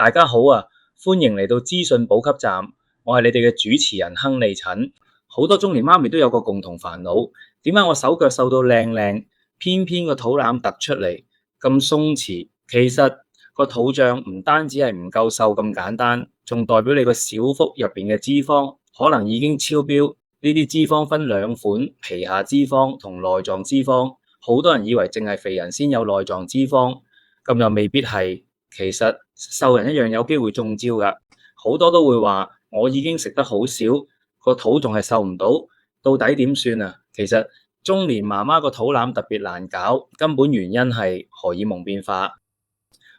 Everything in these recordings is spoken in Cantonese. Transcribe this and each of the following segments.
大家好啊，歡迎嚟到資訊補給站，我係你哋嘅主持人亨利陳。好多中年媽咪都有個共同煩惱，點解我手腳瘦到靚靚，偏偏個肚腩突出嚟咁鬆弛？其實個肚脹唔單止係唔夠瘦咁簡單，仲代表你個小腹入邊嘅脂肪可能已經超標。呢啲脂肪分兩款，皮下脂肪同內臟脂肪。好多人以為淨係肥人先有內臟脂肪，咁又未必係。其實瘦人一樣有機會中招㗎。好多都會話我已經食得好少，個肚仲係瘦唔到，到底點算啊？其實中年媽媽個肚腩特別難搞，根本原因係荷爾蒙變化。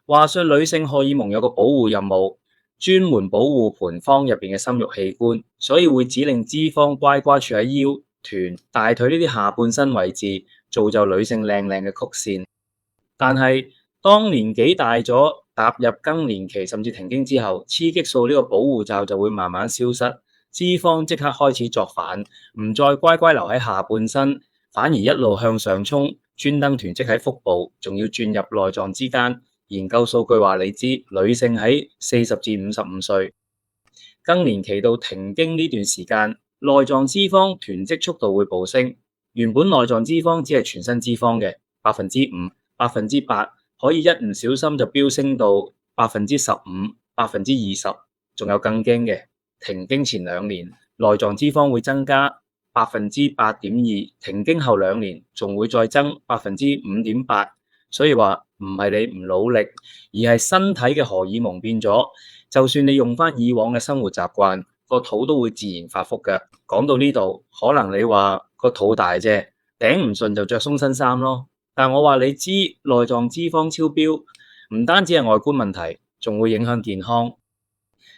話說女性荷爾蒙有個保護任務，專門保護盆腔入邊嘅生育器官，所以會指令脂肪乖乖儲喺腰、臀、大腿呢啲下半身位置，造就女性靚靚嘅曲線。但係當年紀大咗，踏入更年期甚至停經之後，雌激素呢個保護罩就會慢慢消失，脂肪即刻開始作反，唔再乖乖留喺下半身，反而一路向上衝，專登囤積喺腹部，仲要轉入內臟之間。研究數據話你知，女性喺40至55歲更年期到停經呢段時間，內臟脂肪囤積速度會暴升。原本內臟脂肪只係全身脂肪嘅5%、8%，可以一唔小心就飆升到15%、20%，仲有更驚嘅，停經前2年內臟脂肪會增加8.2%，停經後2年仲會再增5.8%。所以話唔係你唔努力，而係身體嘅荷爾蒙變咗。就算你用翻以往嘅生活習慣，個肚都會自然發福嘅。講到呢度，可能你話個肚大啫，頂唔順就着鬆身衫咯。但我話你知，內臟脂肪超標唔單止係外觀問題，仲會影響健康。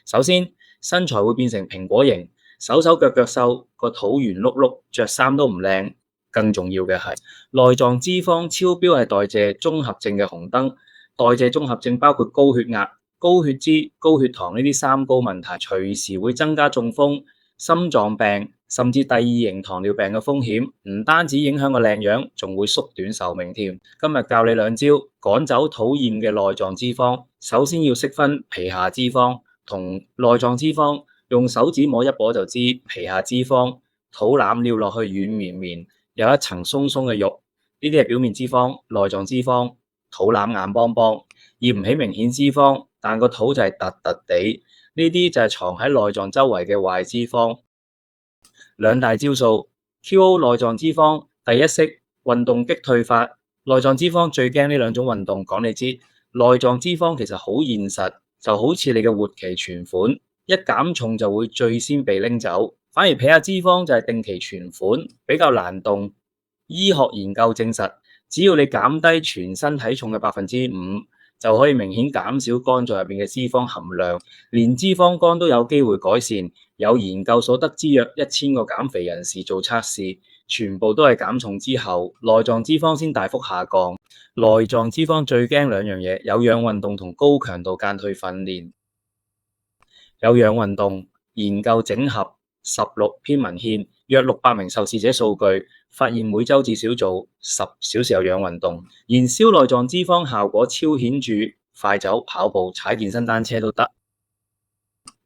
首先，身材會變成蘋果型，手手腳腳瘦，個肚圓碌碌，着衫都唔靚。更重要嘅係，內臟脂肪超標係代謝綜合症嘅紅燈。代謝綜合症包括高血壓、高血脂、高血糖呢啲三高問題，隨時會增加中風、心臟病甚至第2型糖尿病嘅風險。唔單止影響個靚樣，仲會縮短壽命添。今日教你2招趕走討厭嘅內臟脂肪。首先要識分皮下脂肪同內臟脂肪，用手指摸一摸就知。皮下脂肪，肚腩撩落去軟綿綿，有一層鬆鬆嘅肉，呢啲係表面脂肪。內臟脂肪，肚腩硬邦邦，驗唔起明顯脂肪，但個肚就係突突地，呢啲就係藏喺內臟周圍嘅壞脂肪。2大招數 QO 內臟脂肪。第一式運動擊退法。內臟脂肪最驚呢2種運動，講你知。內臟脂肪其實好現實，就好似你嘅活期存款，一減重就會最先被拎走。反而皮下脂肪就係定期存款，比較難動。醫學研究證實，只要你減低全身體重嘅5%，就可以明顯減少肝臟入邊嘅脂肪含量，連脂肪肝都有機會改善。有研究所得知，約1000個減肥人士做測試，全部都係減重之後，內臟脂肪先大幅下降。內臟脂肪最驚2樣嘢，有氧運動同高強度間歇訓練。有氧運動研究整合16篇文獻，約600名受試者數據，發現每週至少做10小時有氧運動，燃燒內臟脂肪效果超顯著。快走、跑步、踩健身單車都得。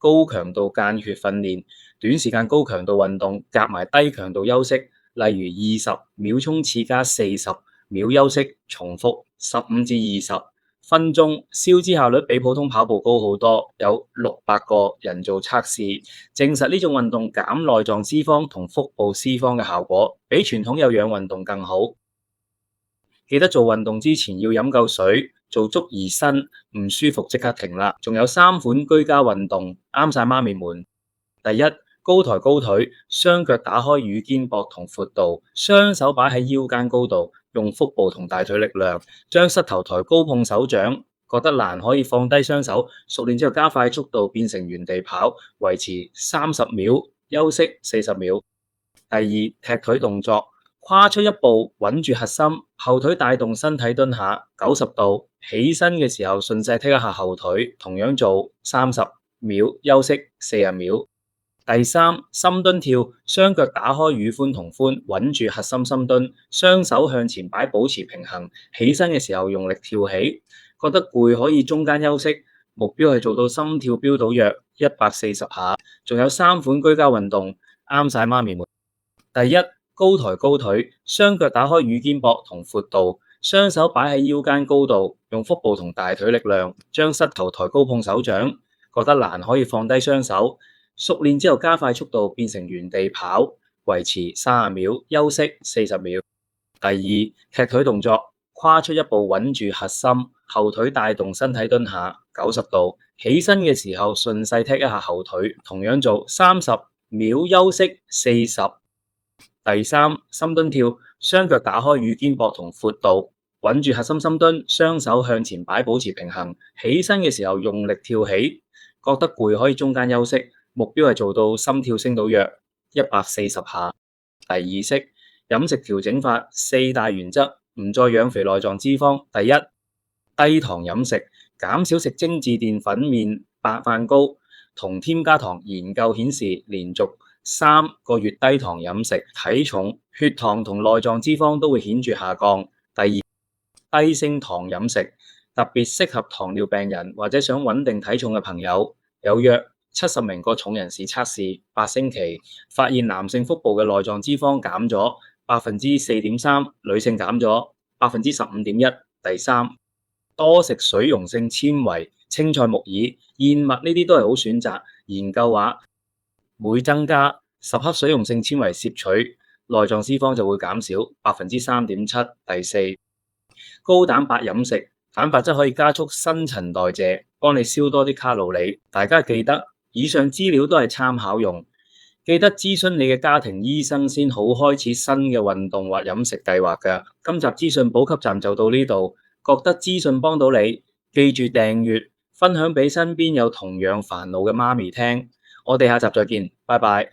高強度間歇訓練，短時間高強度運動夾埋低強度休息，例如20秒衝刺加40秒休息，重複15至20分鐘，消脂效率比普通跑步高好多。有600個人做測試，證實呢種運動減內臟脂肪同腹部脂肪嘅效果比傳統有氧運動更好。記得做運動之前要飲夠水，做足熱身，唔舒服即刻停啦。仲有3款居家運動啱晒媽咪們。第一，高抬高腿，雙腳打開與肩膊同闊度，雙手擺喺腰間高度，用腹部同大腿力量，將膝頭抬高碰手掌。覺得難可以放低雙手，熟練之後加快速度變成原地跑，維持30秒，休息40秒。第二，踢腿動作，跨出一步，穩住核心，後腿帶動身體蹲下90度，起身嘅時候順勢踢一下後腿，同樣做30秒，休息40秒。第三，深蹲跳，雙腳打開與寬同寬，穩住核心深蹲，雙手向前擺保持平衡，起身嘅時候用力跳起。覺得攰可以中間休息，目標係做到心跳飆到約140下。仲有3款居家運動啱晒媽咪們。第一，高抬高腿，雙腳打開與肩膊同闊度，雙手擺喺腰間高度，用腹部同大腿力量，將膝頭抬高碰手掌。覺得難可以放低雙手，熟練之後加快速度變成原地跑，維持30秒，休息40秒。第二，踢腿動作，跨出一步穩住核心，後腿帶動身體蹲下90度，起身嘅時候順勢踢一下後腿，同樣做30秒，休息40。第三，深蹲跳，雙腳打開與肩膊同闊度，穩住核心深蹲，雙手向前擺保持平衡，起身嘅時候用力跳起，覺得攰可以中間休息，目標係做到心跳升到約140下。第二式，飲食調整法4大原則，唔再養肥內臟脂肪。第一，低糖飲食，減少食精緻澱粉麵、白飯糕同添加糖。研究顯示，連續3個月低糖飲食，體重、血糖同內臟脂肪都會顯著下降。第二，低升糖飲食，特別適合糖尿病人或者想穩定體重嘅朋友。有約70名個重人士測試8星期，發現男性腹部嘅內臟脂肪減咗4.3%，女性減咗15.1%。第三，多食水溶性纖維，青菜、木耳、燕麥呢啲都係好選擇。研究話，每增加10克水溶性纖維攝取，內臟脂肪就會減少3.7%。第四，高蛋白飲食，蛋白質可以加速新陳代謝，幫你燒多啲卡路里。大家記得，以上資料都係參考用，記得諮詢你嘅家庭醫生先好開始新嘅運動或飲食計劃㗎。今集資訊補給站就到呢度，覺得資訊幫到你，記住訂閱，分享俾身邊有同樣煩惱嘅媽咪聽。我哋下集再見，拜拜。